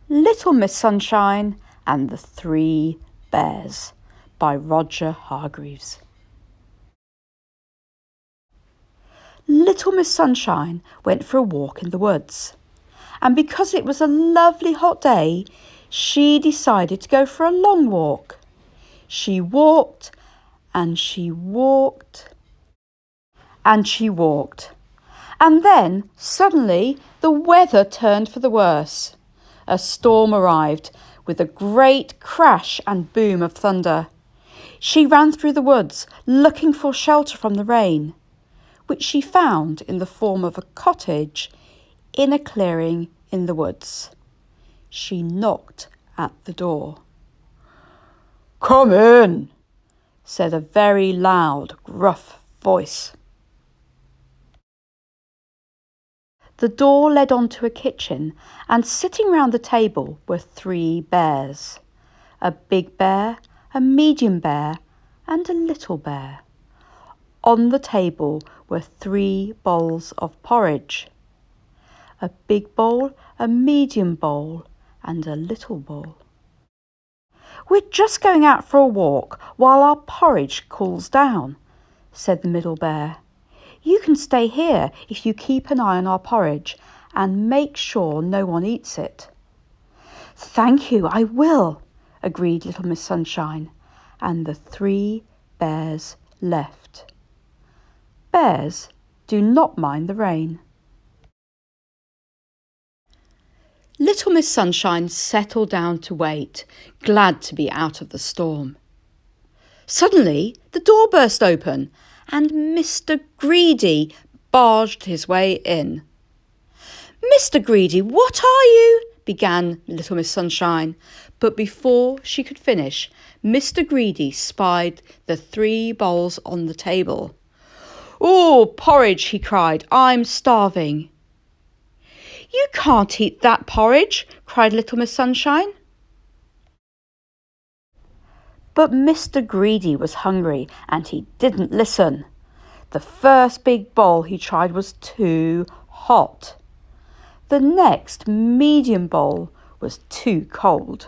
Little Miss Sunshine and the Three Bears by Roger Hargreaves. Little Miss Sunshine went for a walk in the woods, and because it was a lovely hot day, she decided to go for a long walk. She walked and she walked and she walked, and then suddenly the weather turned for the worse. A storm arrived with a great crash and boom of thunder. She ran through the woods looking for shelter from the rain, which she found in the form of a cottage in a clearing in the woods. She knocked at the door. "Come in," said a very loud, gruff voice. The door led onto a kitchen, and sitting round the table were three bears: a big bear, a medium bear, and a little bear. On the table were 3 bowls of porridge: a big bowl, a medium bowl, and a little bowl. "We're just going out for a walk while our porridge cools down," said the middle bear. "You can stay here if you keep an eye on our porridge and make sure no one eats it." "Thank you, I will," agreed Little Miss Sunshine, and the 3 bears left. Bears do not mind the rain. Little Miss Sunshine settled down to wait, glad to be out of the storm. Suddenly the door burst open, and Mr. Greedy barged his way in. "Mr. Greedy, what are you?" began Little Miss Sunshine, but before she could finish, Mr. Greedy spied the 3 bowls on the table. "Oh, porridge!" he cried. "I'm starving." "You can't eat that porridge!" cried Little Miss Sunshine. But Mr. Greedy was hungry and he didn't listen. The first big bowl he tried was too hot. The next medium bowl was too cold.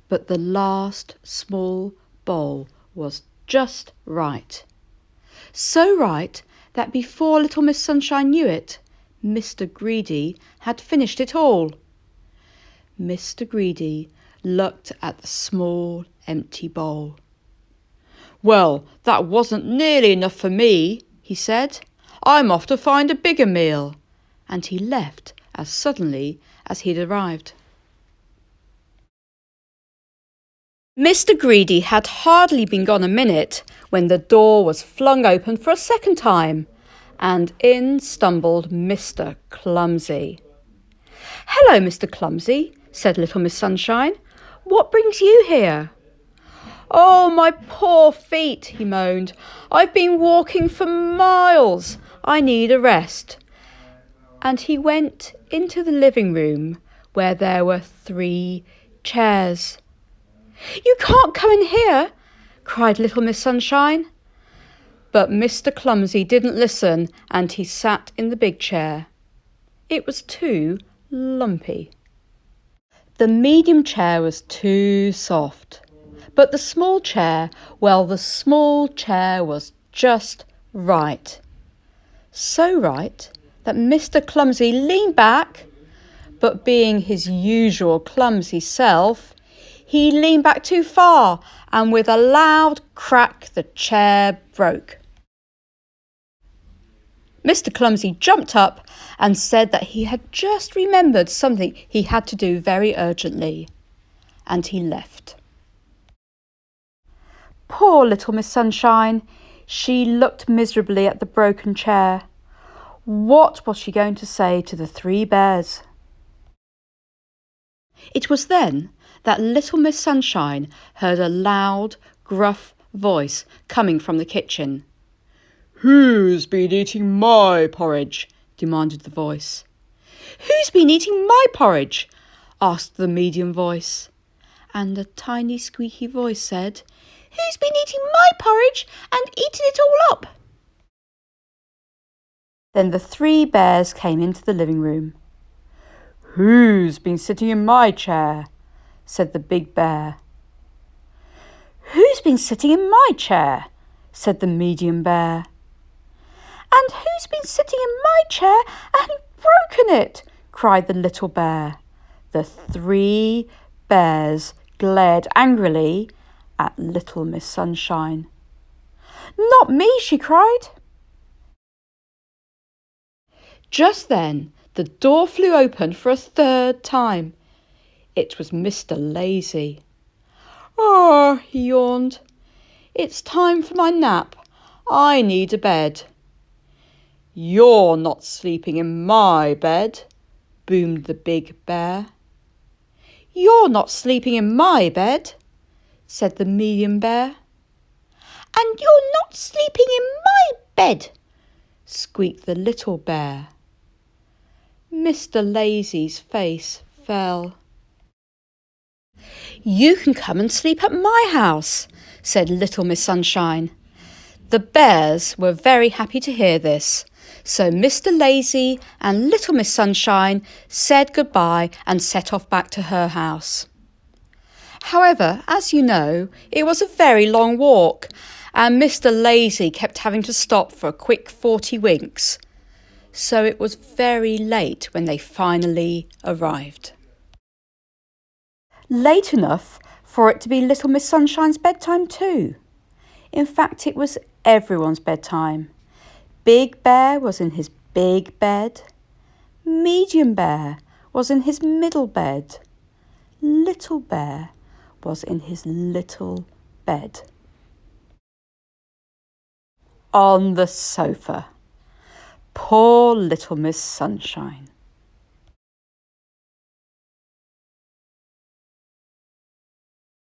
But the last small bowl was just right. So right that before Little Miss Sunshine knew it, Mr. Greedy had finished it all. Mr. Greedy looked at the small empty bowl. "Well, that wasn't nearly enough for me," he said. "I'm off to find a bigger meal." And he left as suddenly as he'd arrived. Mr. Greedy had hardly been gone a minute when the door was flung open for a second time, and in stumbled Mr. Clumsy. "Hello, Mr. Clumsy," said Little Miss Sunshine. "What brings you here?" "Oh, my poor feet," he moaned. "I've been walking for miles. I need a rest." And he went into the living room where there were 3 chairs. "You can't come in here," cried Little Miss Sunshine. But Mr. Clumsy didn't listen, and he sat in the big chair. It was too lumpy. The medium chair was too soft, but the small chair, well, the small chair was just right. So right that Mr. Clumsy leaned back, but being his usual clumsy self, he leaned back too far, and with a loud crack the chair broke. Mr. Clumsy jumped up and said that he had just remembered something he had to do very urgently, and he left. Poor Little Miss Sunshine! She looked miserably at the broken chair. What was she going to say to the 3 bears? It was then that Little Miss Sunshine heard a loud, gruff voice coming from the kitchen. "Who's been eating my porridge?" demanded the voice. "Who's been eating my porridge?" asked the medium voice. And a tiny squeaky voice said, "Who's been eating my porridge and eaten it all up?" Then the 3 bears came into the living room. "Who's been sitting in my chair?" said the big bear. "Who's been sitting in my chair?" said the medium bear. "And who's been sitting in my chair and broken it?" cried the little bear. The three bears glared angrily at Little Miss Sunshine. "Not me!" she cried. Just then the door flew open for a third time. It was Mr. Lazy. "Oh," he yawned, "it's time for my nap. I need a bed." "You're not sleeping in my bed," boomed the big bear. "You're not sleeping in my bed," said the medium bear. "And you're not sleeping in my bed," squeaked the little bear. Mr. Lazy's face fell. "You can come and sleep at my house," said Little Miss Sunshine. The bears were very happy to hear this, so Mr. Lazy and Little Miss Sunshine said goodbye and set off back to her house. However, as you know, it was a very long walk, and Mr. Lazy kept having to stop for a quick 40 winks. So it was very late when they finally arrived. Late enough for it to be Little Miss Sunshine's bedtime too. In fact, it was everyone's bedtime. Big Bear was in his big bed. Medium Bear was in his middle bed. Little Bear was in his little bed. On the sofa. Poor Little Miss Sunshine.